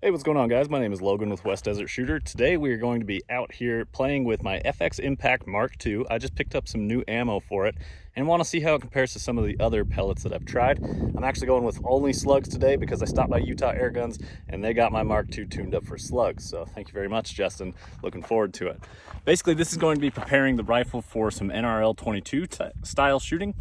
Hey, what's going on, guys? My name is Logan with West Desert Shooter. Today we are going to be out here playing with my FX Impact MKII. I just picked up some new ammo for it and want to see how it compares to some of the other pellets that I've tried. I'm actually going with only slugs today because I stopped by Utah Airguns and they got my Mark II tuned up for slugs. So thank you very much, Justin. Looking forward to it. Basically, this is going to be preparing the rifle for some NRL 22 style shooting.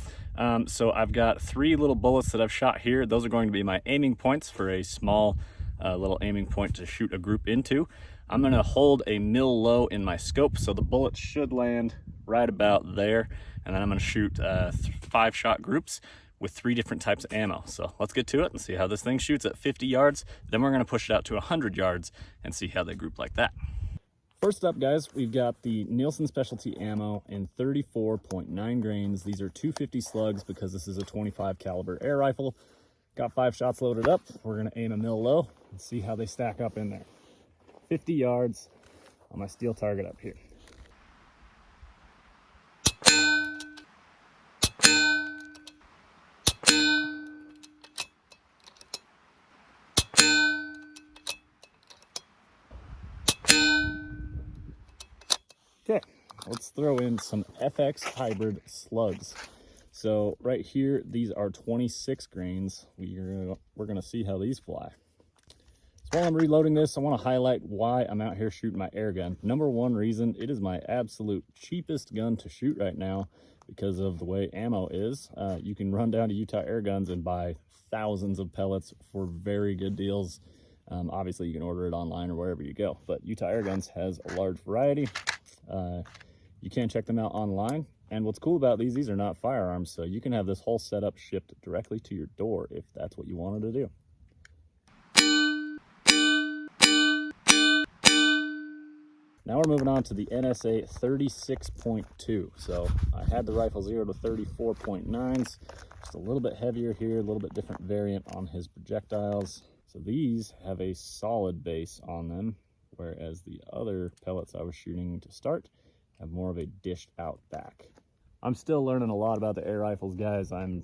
So I've got 3 little bullets that I've shot here. Those are going to be my aiming points for a small little aiming point to shoot a group into. I'm going to hold a mil low in my scope, so the bullet should land right about there, and then I'm going to shoot 5-shot groups with 3 different types of ammo. So let's get to it and see how this thing shoots at 50 yards. Then we're going to push it out to 100 yards and see how they group like that. First up, guys, we've got the Nielsen Specialty Ammo in 34.9 grains. These are 250 slugs because this is a 25 caliber air rifle. Got 5 shots loaded up. We're gonna aim a mil low and see how they stack up in there. 50 yards on my steel target up here. Okay, let's throw in some FX hybrid slugs. So right here, these are 26 grains. We're gonna see how these fly. So while I'm reloading this, I want to highlight why I'm out here shooting my air gun. Number one reason, it is my absolute cheapest gun to shoot right now because of the way ammo is. You can run down to Utah Airguns and buy thousands of pellets for very good deals. Obviously, you can order it online or wherever you go, but Utah Airguns has a large variety. You can check them out online. And what's cool about these are not firearms, so you can have this whole setup shipped directly to your door if that's what you wanted to do. Now we're moving on to the NSA 36.2. So I had the rifle 0 to 34.9s, just a little bit heavier here, a little bit different variant on his projectiles. So these have a solid base on them, whereas the other pellets I was shooting to start have more of a dished out back. I'm still learning a lot about the air rifles, guys. I'm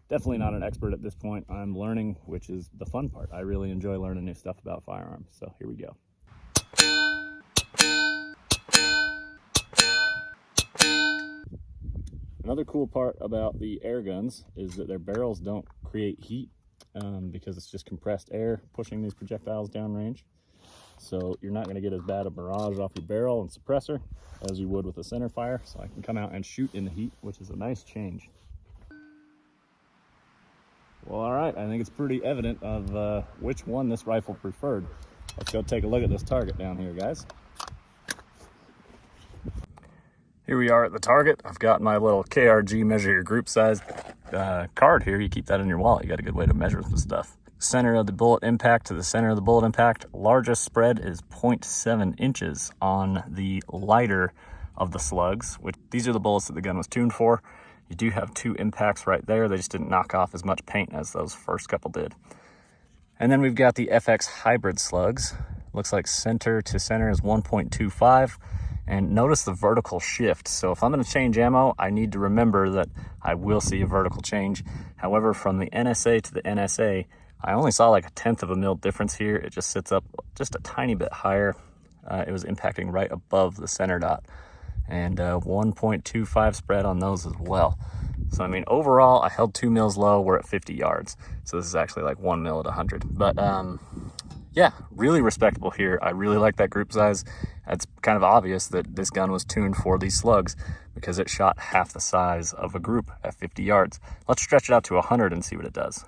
definitely not an expert at this point. I'm learning, which is the fun part. I really enjoy learning new stuff about firearms. So here we go. Another cool part about the air guns is that their barrels don't create heat because it's just compressed air pushing these projectiles downrange. So you're not going to get as bad a barrage off your barrel and suppressor as you would with a center fire. So I can come out and shoot in the heat, which is a nice change. Well, all right, I think it's pretty evident of which one this rifle preferred. Let's go take a look at this target down here, guys. Here we are at the target. I've got my little KRG measure your group size card here. You keep that in your wallet. You got a good way to measure the stuff. Center of the bullet impact to the center of the bullet impact. Largest spread is 0.7 inches on the lighter of the slugs, which these are the bullets that the gun was tuned for. You do have 2 impacts right there. They just didn't knock off as much paint as those first couple did. And then we've got the FX hybrid slugs. Looks like center to center is 1.25. And notice the vertical shift. So if I'm going to change ammo, I need to remember that I will see a vertical change. However, from the NSA to the NSA, I only saw like 1/10 of a mil difference here. It just sits up just a tiny bit higher. It was impacting right above the center dot. And 1.25 spread on those as well. So I mean, overall, I held 2 mils low. We're at 50 yards. So this is actually like 1 mil at 100. But yeah, really respectable here. I really like that group size. It's kind of obvious that this gun was tuned for these slugs because it shot half the size of a group at 50 yards. Let's stretch it out to 100 and see what it does.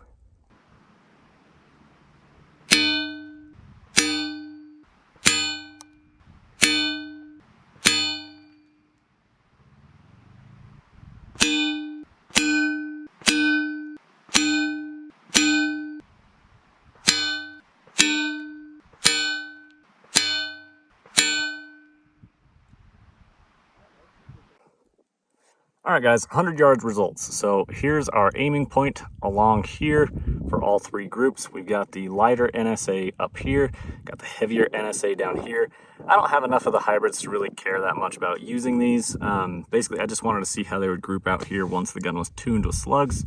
All right, guys, 100 yards results. So here's our aiming point along here for all 3 groups. We've got the lighter NSA up here, got the heavier NSA down here. I don't have enough of the hybrids to really care that much about using these. Basically, I just wanted to see how they would group out here once the gun was tuned with slugs.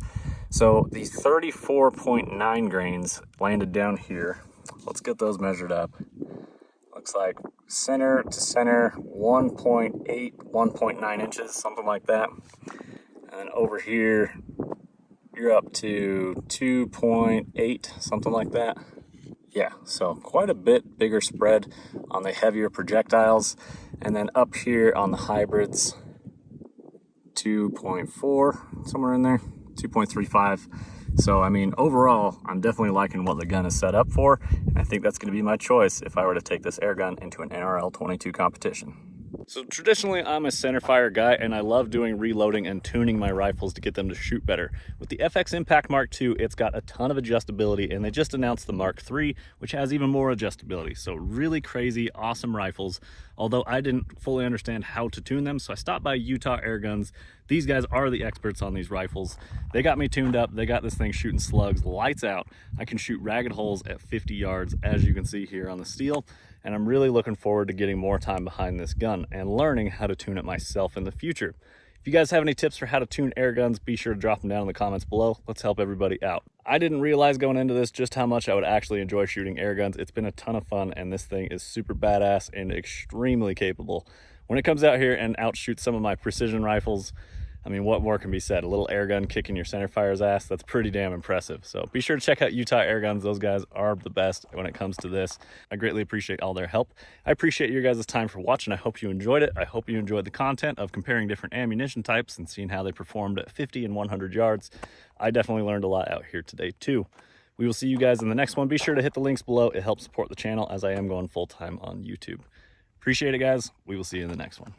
So these 34.9 grains landed down here. let's get those measured up. Looks like center to center, 1.8, 1.9 inches, something like that. And over here, you're up to 2.8, something like that. Yeah, so quite a bit bigger spread on the heavier projectiles. And then up here on the hybrids, 2.4, somewhere in there, 2.35. So, I mean, overall, I'm definitely liking what the gun is set up for, and I think that's going to be my choice if I were to take this air gun into an NRL 22 competition. So traditionally, I'm a centerfire guy, and I love doing reloading and tuning my rifles to get them to shoot better. With the FX Impact Mark II, it's got a ton of adjustability, and they just announced the Mark III, which has even more adjustability. So really crazy, awesome rifles, although I didn't fully understand how to tune them, so I stopped by Utah Airguns. These guys are the experts on these rifles. They got me tuned up. They got this thing shooting slugs, lights out. I can shoot ragged holes at 50 yards, as you can see here on the steel. And I'm really looking forward to getting more time behind this gun and learning how to tune it myself in the future. If you guys have any tips for how to tune air guns, be sure to drop them down in the comments below. Let's help everybody out. I didn't realize going into this just how much I would actually enjoy shooting air guns. It's been a ton of fun, and this thing is super badass and extremely capable. When it comes out here and outshoots some of my precision rifles, I mean, what more can be said? A little air gun kicking your centerfire's ass, that's pretty damn impressive. So be sure to check out Utah Airguns. Those guys are the best when it comes to this. I greatly appreciate all their help. I appreciate your guys' time for watching. I hope you enjoyed it. I hope you enjoyed the content of comparing different ammunition types and seeing how they performed at 50 and 100 yards. I definitely learned a lot out here today too. We will see you guys in the next one. Be sure to hit the links below. It helps support the channel as I am going full-time on YouTube. Appreciate it, guys. We will see you in the next one.